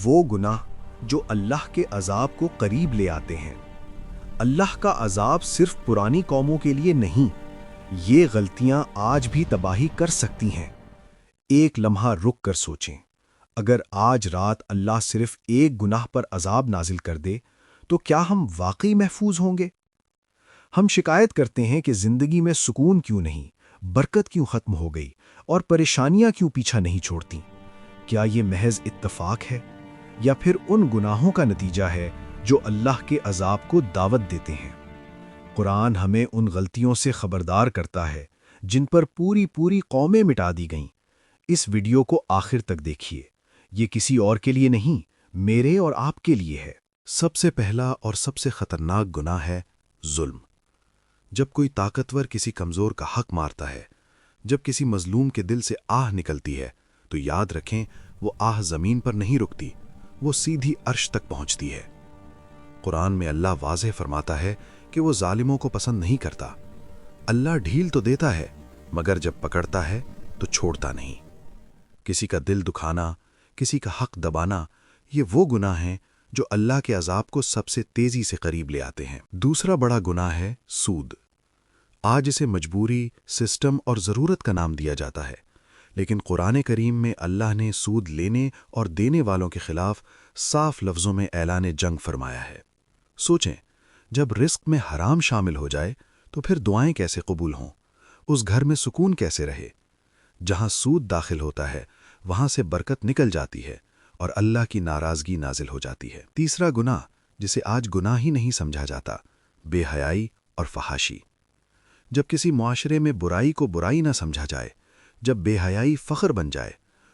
وہ گناہ جو اللہ کے عذاب کو قریب لے آتے ہیں۔ اللہ کا عذاب صرف پرانی قوموں کے لیے نہیں، یہ غلطیاں آج بھی تباہی کر سکتی ہیں۔ ایک لمحہ رک کر سوچیں، اگر آج رات اللہ صرف ایک گناہ پر عذاب نازل کر دے تو کیا ہم واقعی محفوظ ہوں گے؟ ہم شکایت کرتے ہیں کہ زندگی میں سکون کیوں نہیں، برکت کیوں ختم ہو گئی اور پریشانیاں کیوں پیچھا نہیں چھوڑتی۔ کیا یہ محض اتفاق ہے یا پھر ان گناہوں کا نتیجہ ہے جو اللہ کے عذاب کو دعوت دیتے ہیں؟ قرآن ہمیں ان غلطیوں سے خبردار کرتا ہے جن پر پوری قومیں مٹا دی گئیں۔ اس ویڈیو کو آخر تک دیکھیے، یہ کسی اور کے لیے نہیں، میرے اور آپ کے لیے ہے۔ سب سے پہلا اور سب سے خطرناک گناہ ہے ظلم۔ جب کوئی طاقتور کسی کمزور کا حق مارتا ہے، جب کسی مظلوم کے دل سے آہ نکلتی ہے، تو یاد رکھیں وہ آہ زمین پر نہیں رکتی، وہ سیدھی عرش تک پہنچتی ہے۔ قرآن میں اللہ واضح فرماتا ہے کہ وہ ظالموں کو پسند نہیں کرتا۔ اللہ ڈھیل تو دیتا ہے مگر جب پکڑتا ہے تو چھوڑتا نہیں۔ کسی کا دل دکھانا، کسی کا حق دبانا، یہ وہ گناہ ہیں جو اللہ کے عذاب کو سب سے تیزی سے قریب لے آتے ہیں۔ دوسرا بڑا گناہ ہے سود۔ آج اسے مجبوری، سسٹم اور ضرورت کا نام دیا جاتا ہے، لیکن قرآن کریم میں اللہ نے سود لینے اور دینے والوں کے خلاف صاف لفظوں میں اعلان جنگ فرمایا ہے۔ سوچیں، جب رزق میں حرام شامل ہو جائے تو پھر دعائیں کیسے قبول ہوں؟ اس گھر میں سکون کیسے رہے؟ جہاں سود داخل ہوتا ہے وہاں سے برکت نکل جاتی ہے اور اللہ کی ناراضگی نازل ہو جاتی ہے۔ تیسرا گناہ، جسے آج گناہ ہی نہیں سمجھا جاتا، بے حیائی اور فحاشی۔ جب کسی معاشرے میں برائی کو برائی نہ سمجھا جائے، جب بے حیائی فخر بن جائے،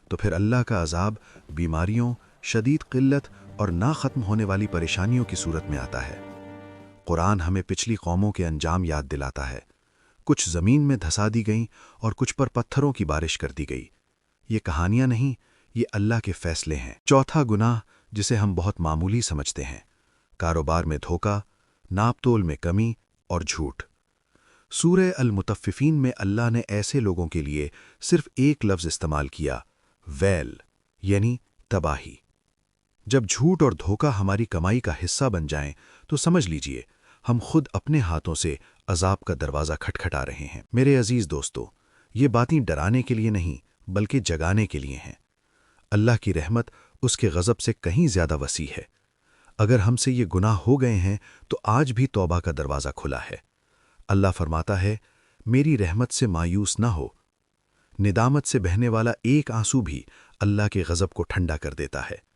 تو پھر اللہ کا عذاب بیماریوں، شدید قلت اور نہ ختم ہونے والی پریشانیوں کی صورت میں آتا ہے۔ قرآن ہمیں پچھلی قوموں کے انجام یاد دلاتا ہے۔ کچھ زمین میں دھسا دی گئیں اور کچھ پر پتھروں کی بارش کر دی گئی۔ یہ کہانیاں نہیں، یہ اللہ کے فیصلے ہیں۔ چوتھا گناہ، جسے ہم بہت معمولی سمجھتے ہیں، کاروبار میں دھوکہ، ناپ تول میں کمی اور جھوٹ۔ سورہ المطففین میں اللہ نے ایسے لوگوں کے لیے صرف ایک لفظ استعمال کیا، ویل، یعنی تباہی۔ جب جھوٹ اور دھوکہ ہماری کمائی کا حصہ بن جائیں تو سمجھ لیجئے ہم خود اپنے ہاتھوں سے عذاب کا دروازہ کھٹکھٹا رہے ہیں۔ میرے عزیز دوستو، یہ باتیں ڈرانے کے لیے نہیں بلکہ جگانے کے لیے ہیں۔ اللہ کی رحمت اس کے غضب سے کہیں زیادہ وسیع ہے۔ اگر ہم سے یہ گناہ ہو گئے ہیں تو آج بھی توبہ کا دروازہ کھلا ہے۔ اللہ فرماتا ہے، میری رحمت سے مایوس نہ ہو۔ ندامت سے بہنے والا ایک آنسو بھی اللہ کے غضب کو ٹھنڈا کر دیتا ہے۔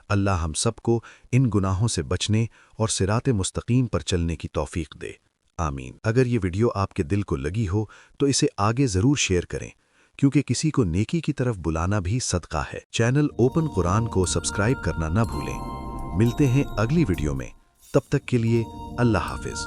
اللہ ہم سب کو ان گناہوں سے بچنے اور صراط مستقیم پر چلنے کی توفیق دے، آمین۔ اگر یہ ویڈیو آپ کے دل کو لگی ہو تو اسے آگے ضرور شیئر کریں، کیونکہ کسی کو نیکی کی طرف بلانا بھی صدقہ ہے۔ چینل اوپن قرآن کو سبسکرائب کرنا نہ بھولیں۔ ملتے ہیں اگلی ویڈیو میں، تب تک کے لیے اللہ حافظ۔